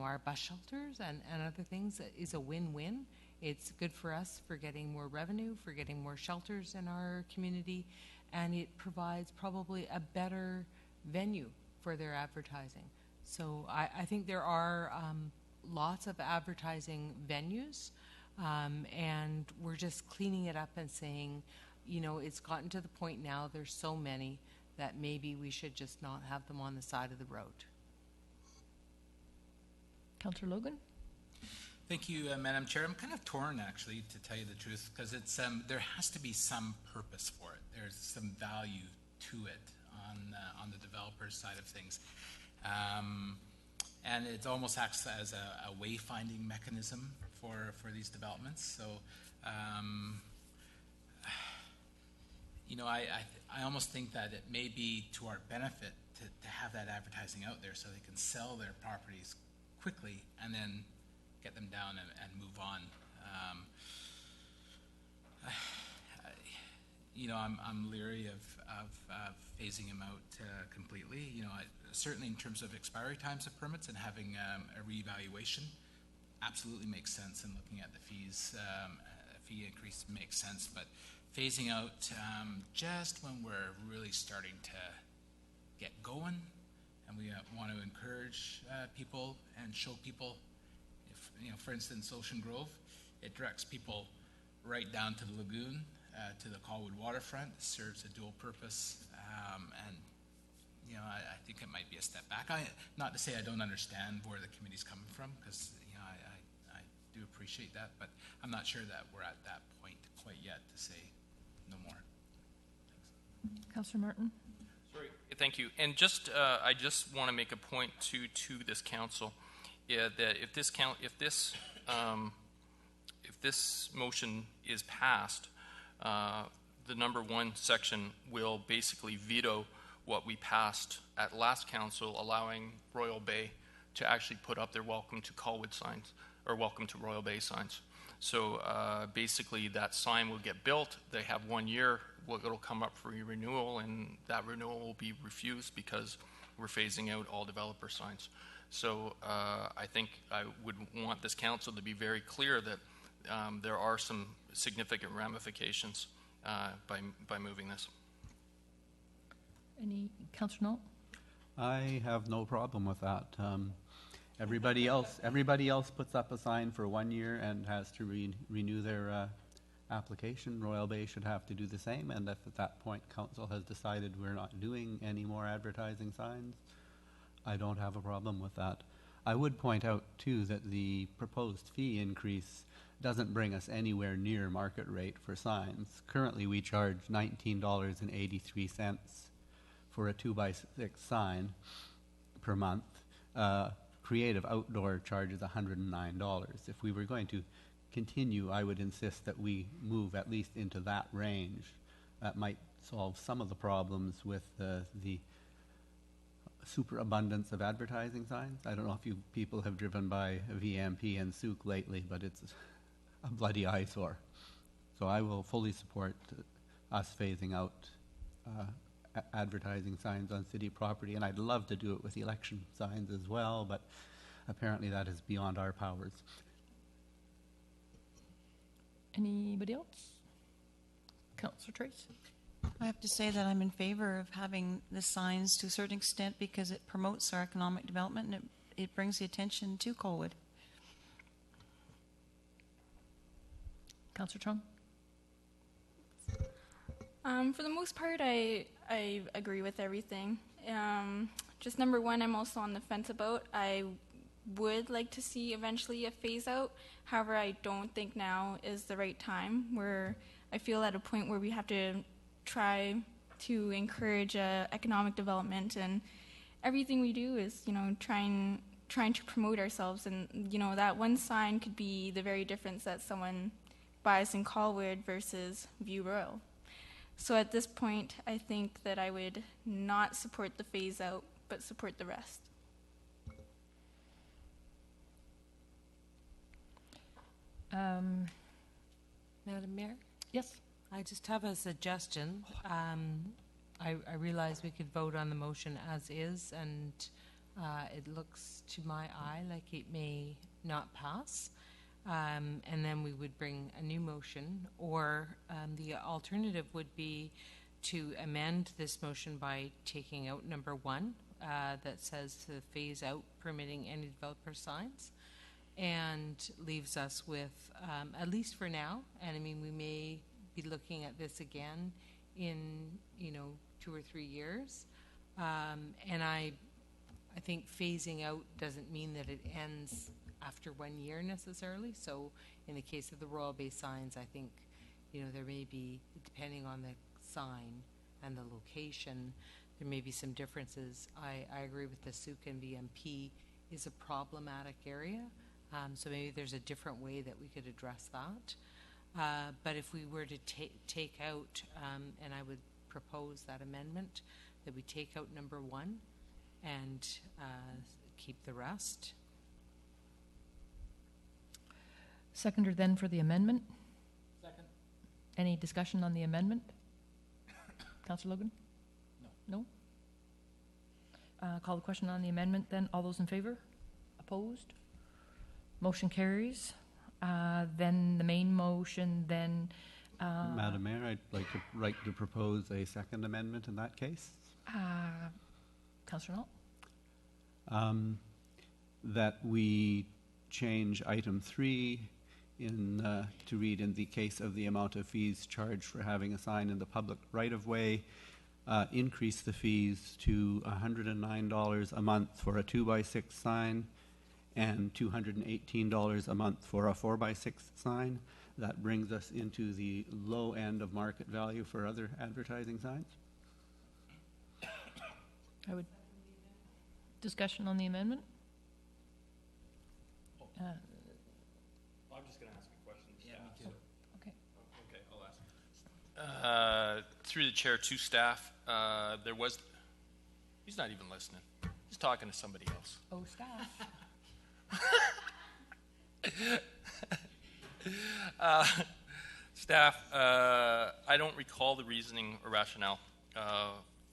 our bus shelters and other things is a win-win. It's good for us for getting more revenue, for getting more shelters in our community, and it provides probably a better venue for their advertising. So I think there are lots of advertising venues, and we're just cleaning it up and saying, it's gotten to the point now, there's so many that maybe we should just not have them on the side of the road. Councillor Logan? Thank you, Madam Chair. I'm kind of torn, actually, to tell you the truth, because it's there has to be some purpose for it. There's some value to it on the developer's side of things, and it almost acts as a wayfinding mechanism for these developments. So, I almost think that it may be to our benefit to have that advertising out there so they can sell their properties quickly and then get them down and move on. I'm leery of phasing them out completely. Certainly in terms of expiry times of permits and having a reevaluation, absolutely makes sense. And looking at the fees, fee increase makes sense. But phasing out just when we're really starting to get going, and we want to encourage people and show people. For instance, Ocean Grove, it directs people right down to the lagoon, to the Colwood waterfront. It serves a dual purpose, and I think it might be a step back. Not to say I don't understand where the committee's coming from, because I do appreciate that, but I'm not sure that we're at that point quite yet to say no more. Thanks. Councillor Martin? Sorry. Thank you. And I just want to make a point to this council. That if this motion is passed, the number 1 section will basically veto what we passed at last council, allowing Royal Bay to actually put up their welcome to Colwood signs or welcome to Royal Bay signs. So basically that sign will get built. They have 1 year. It'll come up for renewal, and that renewal will be refused because we're phasing out all developer signs. So I think I would want this council to be very clear that there are some significant ramifications by moving this. Any Councillor Knoll? I have no problem with that. Everybody else puts up a sign for 1 year and has to renew their application. Royal Bay should have to do the same, and if at that point council has decided we're not doing any more advertising signs, I don't have a problem with that. I would point out, too, that the proposed fee increase doesn't bring us anywhere near market rate for signs. Currently, we charge $19.83 for a 2x6 sign per month. Creative Outdoor charges $109. If we were going to continue, I would insist that we move at least into that range. That might solve some of the problems with the superabundance of advertising signs. I don't know if you people have driven by VMP and Souk lately, but it's a bloody eyesore. So I will fully support us phasing out advertising signs on city property, and I'd love to do it with election signs as well, but apparently that is beyond our powers. Anybody else? Councillor Trace? I have to say that I'm in favor of having the signs to a certain extent because it promotes our economic development and it brings the attention to Colwood. Councillor Chung? For the most part, I agree with everything. Just number one, I'm also on the fence about. I would like to see eventually a phase out. However, I don't think now is the right time. Where I feel at a point where we have to try to encourage economic development, and everything we do is, trying to promote ourselves. And that one sign could be the very difference that someone buys in Colwood versus View Royal. So at this point, I think that I would not support the phase out, but support the rest. Madam Mayor? Yes. I just have a suggestion. I realize we could vote on the motion as is, and it looks to my eye like it may not pass. And then we would bring a new motion, or the alternative would be to amend this motion by taking out number 1 that says to phase out permitting any developer signs, and leaves us with, at least for now, and I mean we may be looking at this again in 2 or 3 years, and I think phasing out doesn't mean that it ends after 1 year necessarily. So in the case of the Royal Bay signs, I think there may be, depending on the sign and the location, there may be some differences. I agree with the Souk and VMP is a problematic area, so maybe there's a different way that we could address that. But if we were to take out, and I would propose that amendment, that we take out number 1 and keep the rest. Seconder then for the amendment. Second. Any discussion on the amendment? Councillor Logan? No. Call the question on the amendment then. All those in favor? Opposed? Motion carries. Then the main motion then... Madam Mayor, I'd like to propose a second amendment in that case. Councillor Knoll? That we change item 3 to read, in the case of the amount of fees charged for having a sign in the public right-of-way, increase the fees to $109 a month for a 2x6 sign and $218 a month for a 4x6 sign. That brings us into the low end of market value for other advertising signs. Discussion on the amendment? I'm just going to ask a question. Yeah, me too. Okay. Okay, I'll ask. Through the chair to staff, there was... He's not even listening. He's talking to somebody else. Oh, staff. Staff, I don't recall the reasoning or rationale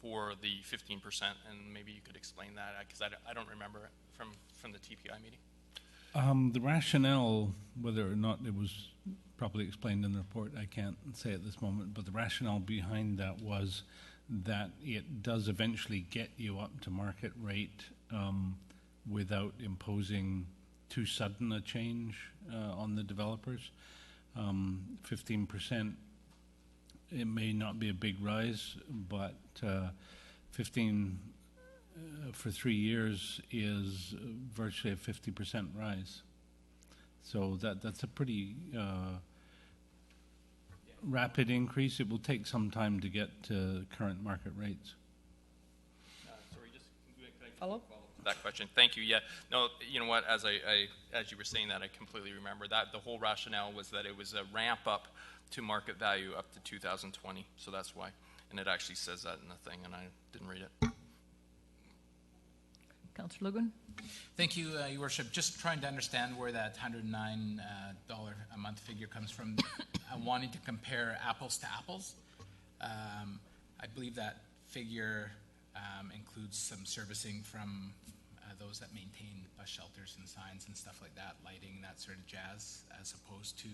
for the 15%, and maybe you could explain that, because I don't remember it from the TPI meeting. The rationale, whether or not it was properly explained in the report, I can't say at this moment, but the rationale behind that was that it does eventually get you up to market rate without imposing too sudden a change on the developers. 15%, it may not be a big rise, but 15 for 3 years is virtually a 50% rise. So that's a pretty rapid increase. It will take some time to get to current market rates. Sorry, just can I Follow? that question? Thank you. Yeah. No, you know what? As you were saying that, I completely remember that. The whole rationale was that it was a ramp up to market value up to 2020. So that's why. And it actually says that in the thing, and I didn't read it. Councillor Logan? Thank you, Your Worship. Just trying to understand where that $109 a month figure comes from. I'm wanting to compare apples to apples. I believe that figure includes some servicing from those that maintain bus shelters and signs and stuff like that, lighting, that sort of jazz, as opposed to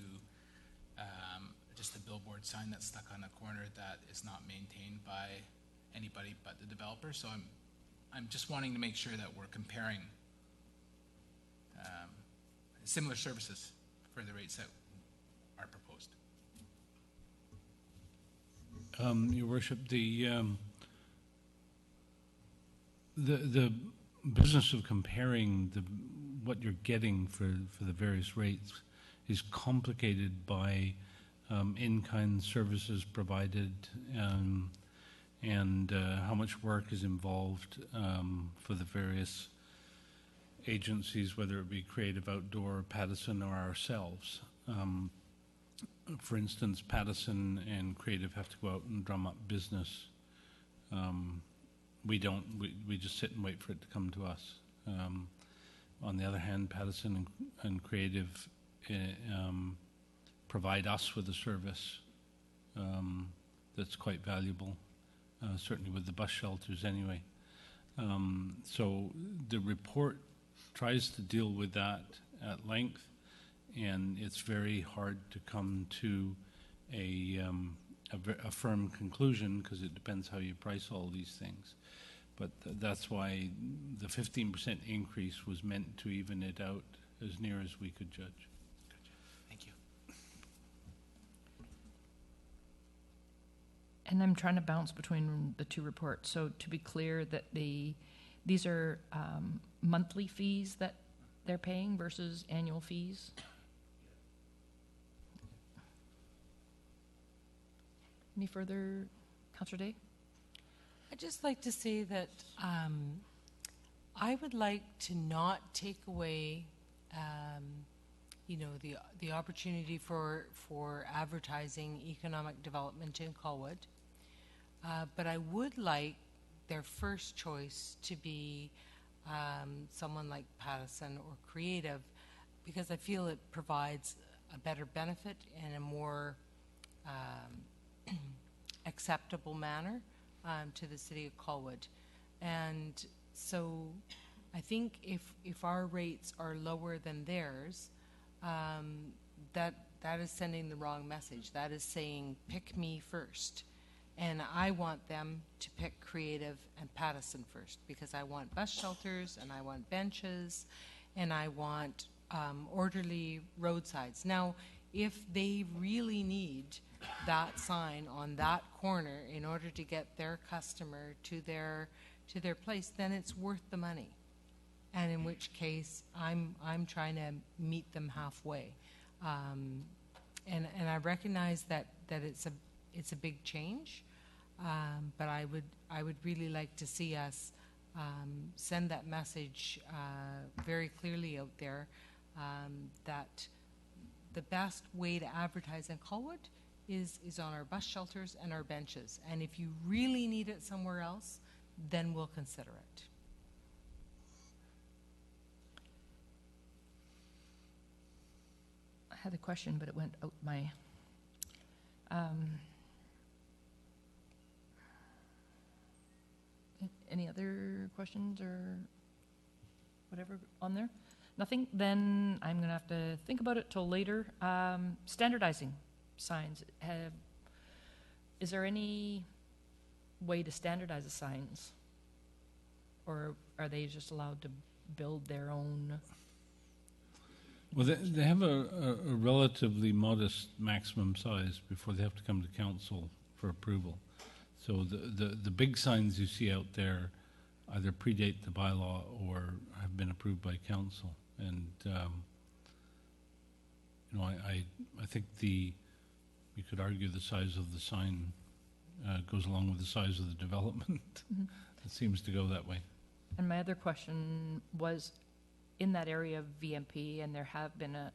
just a billboard sign that's stuck on a corner that is not maintained by anybody but the developer. So I'm just wanting to make sure that we're comparing similar services for the rates that are proposed. Your Worship, the business of comparing what you're getting for the various rates is complicated by in-kind services provided and how much work is involved for the various agencies, whether it be Creative Outdoor, Pattison, or ourselves. For instance, Pattison and Creative have to go out and drum up business. We don't. We just sit and wait for it to come to us. On the other hand, Pattison and Creative provide us with a service that's quite valuable, certainly with the bus shelters anyway. So the report tries to deal with that at length, and it's very hard to come to a firm conclusion because it depends how you price all these things. But that's why the 15% increase was meant to even it out as near as we could judge. Gotcha. Thank you. And I'm trying to bounce between the two reports. So to be clear, that these are monthly fees that they're paying versus annual fees? Any further, Councillor Day? I'd just like to say that I would like to not take away, the opportunity for advertising economic development in Colwood, but I would like their first choice to be someone like Pattison or Creative, because I feel it provides a better benefit and a more acceptable manner to the city of Colwood. And so I think if our rates are lower than theirs, that is sending the wrong message. That is saying, pick me first. And I want them to pick Creative and Pattison first, because I want bus shelters and I want benches and I want orderly roadsides. Now, if they really need that sign on that corner in order to get their customer to their place, then it's worth the money. And in which case, I'm trying to meet them halfway. And I recognize that it's a big change, but I would really like to see us send that message very clearly out there, that the best way to advertise in Colwood is on our bus shelters and our benches. And if you really need it somewhere else, then we'll consider it. I had a question, but it went out my... any other questions or whatever on there? Nothing? Then I'm going to have to think about it till later. Standardizing signs. Is there any way to standardize the signs? Or are they just allowed to build their own? Well, they have a relatively modest maximum size before they have to come to council for approval. So the big signs you see out there either predate the bylaw or have been approved by council. And I think you could argue the size of the sign goes along with the size of the development. Mm-hmm. It seems to go that way. And my other question was, in that area of VMP, and there have been an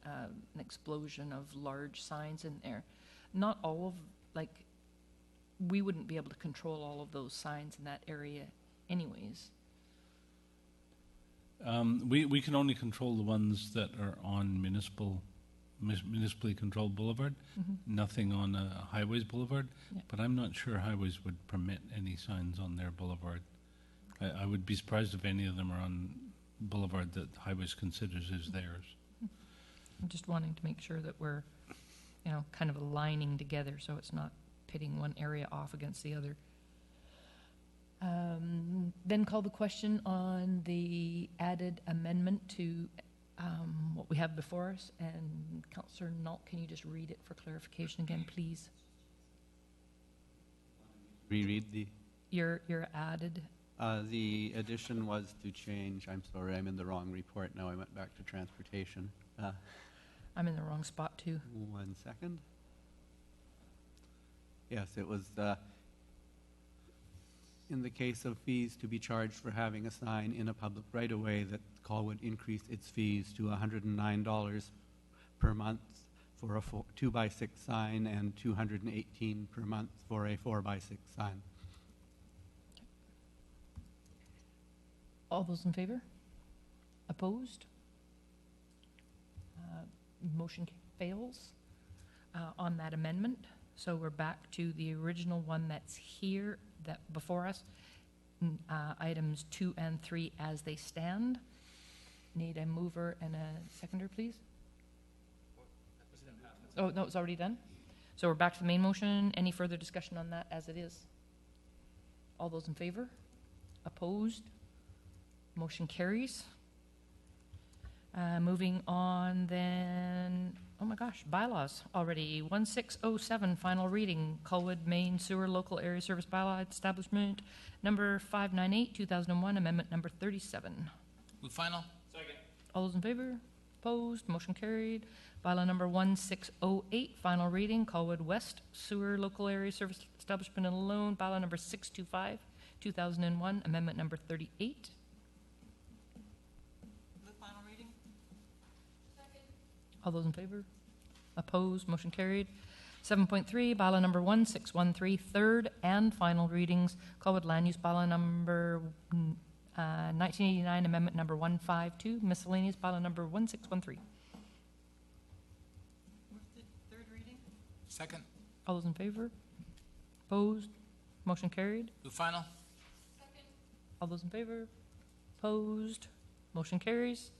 explosion of large signs in there. Not all of, we wouldn't be able to control all of those signs in that area anyways. We can only control the ones that are on municipally controlled boulevard, nothing on a highways boulevard. Yeah. But I'm not sure highways would permit any signs on their boulevard. I would be surprised if any of them are on boulevard that highways considers as theirs. I'm just wanting to make sure that we're, kind of aligning together so it's not pitting one area off against the other. Then call the question on the added amendment to what we have before us. And Councillor Nault, can you just read it for clarification again, please? Reread the... Your added. The addition was to change, I'm sorry, I'm in the wrong report now, I went back to transportation. I'm in the wrong spot too. 1 second. Yes, it was in the case of fees to be charged for having a sign in a public right-of-way, that Call would increase its fees to $109 per month for a 2x6 sign and $218 per month for a 4x6 sign. All those in favor? Opposed? Motion fails on that amendment. So we're back to the original one that's here, that before us, items 2 and 3 as they stand. Need a mover and a seconder, please. Oh, no, it's already done. So we're back to the main motion. Any further discussion on that as it is? All those in favor? Opposed? Motion carries. Moving on then, oh my gosh, bylaws already. 1607, final reading, Colwood Main Sewer Local Area Service Bylaw Establishment, number 598, 2001, amendment number 37. Move final. Second. All those in favor? Opposed? Motion carried. Bylaw number 1608, final reading, Colwood West Sewer Local Area Service Establishment and Loan, bylaw number 625, 2001, amendment number 38. All those in favor? Opposed? Motion carried. 7.3, bylaw number 1613, third and final readings. Colwood Land Use bylaw number 1989, amendment number 152. Miscellaneous bylaw number 1613. Move the third reading. Second. All those in favor? Opposed? Motion carried. Move final. All those in favor? Opposed? Motion carries.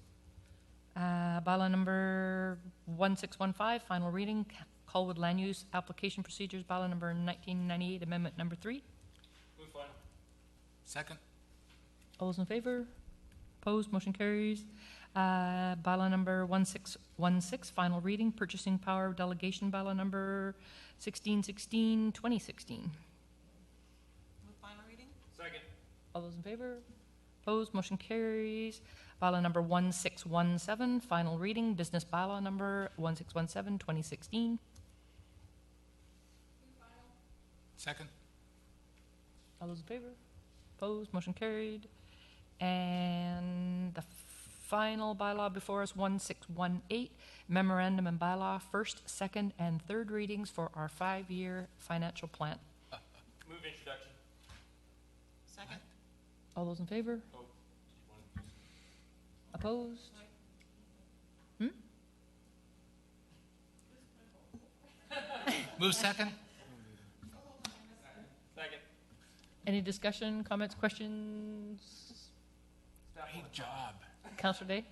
Bylaw number 1615, final reading, Colwood Land Use Application Procedures, bylaw number 1998, amendment number 3. Move final. Second. All those in favor? Opposed? Motion carries. Bylaw number 1616, final reading, Purchasing Power Delegation, bylaw number 1616, 2016. Move final reading. Second. All those in favor? Opposed? Motion carries. Bylaw number 1617, final reading, business bylaw number 1617, 2016. Second. All those in favor? Opposed? Motion carried. And the final bylaw before us, 1618, memorandum and bylaw, first, second, and third readings for our 5-year financial plan. Move introduction. Second. All those in favor? Oh. Opposed? Move second. Second. Any discussion, comments, questions? Great job. Councillor Day?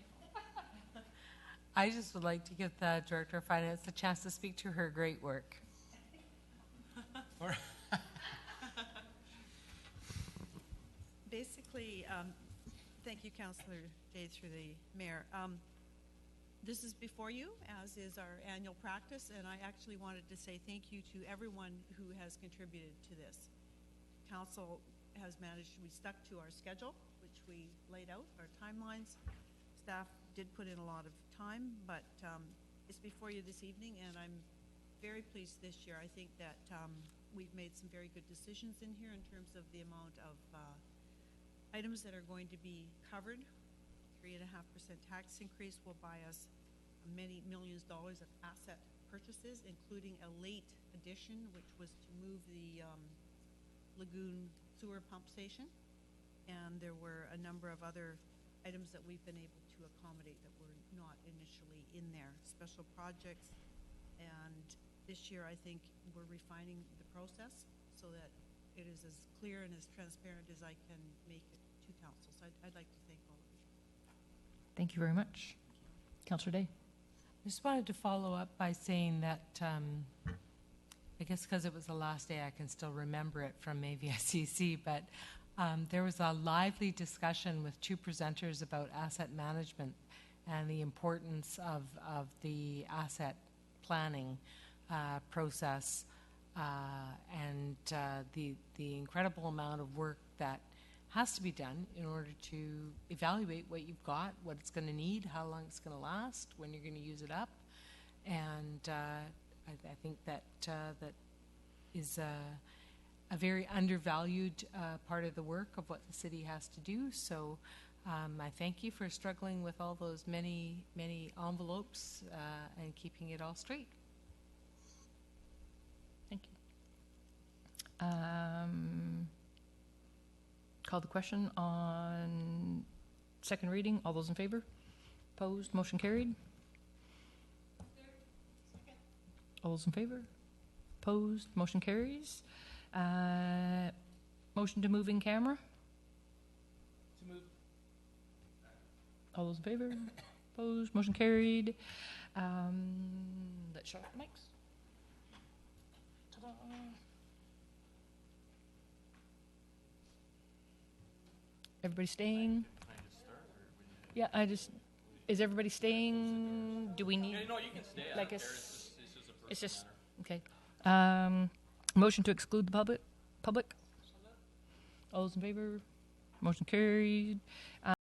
I just would like to give the Director of Finance a chance to speak to her great work. Basically, thank you, Councillor Day, through the Mayor. This is before you, as is our annual practice, and I actually wanted to say thank you to everyone who has contributed to this. Council has managed, we stuck to our schedule, which we laid out, our timelines. Staff did put in a lot of time, but it's before you this evening, and I'm very pleased this year. I think that we've made some very good decisions in here in terms of the amount of items that are going to be covered. 3.5% tax increase will buy us many millions of dollars of asset purchases, including a late addition, which was to move the Lagoon sewer pump station. And there were a number of other items that we've been able to accommodate that were not initially in there, special projects. And this year, I think we're refining the process so that it is as clear and as transparent as I can make it to council. So I'd like to thank all of you. Thank you very much. Councillor Day. I just wanted to follow up by saying that I guess because it was the last day, I can still remember it from AVSCC, but there was a lively discussion with two presenters about asset management and the importance of the asset planning process and the incredible amount of work that has to be done in order to evaluate what you've got, what it's going to need, how long it's going to last, when you're going to use it up. And I think that that is a very undervalued part of the work of what the city has to do. So I thank you for struggling with all those many envelopes and keeping it all straight. Thank you. Call the question on second reading. All those in favor? Opposed? Motion carried. All those in favor? Opposed? Motion carries. Motion to move in camera. To move. All those in favor? Opposed? Motion carried. Let's shut off the mics. Ta-da. Everybody staying? Yeah, is everybody staying? Do we need? No, you can stay. Like It's just a it's just, matter. okay. Motion to exclude the public? All those in favor? Motion carried.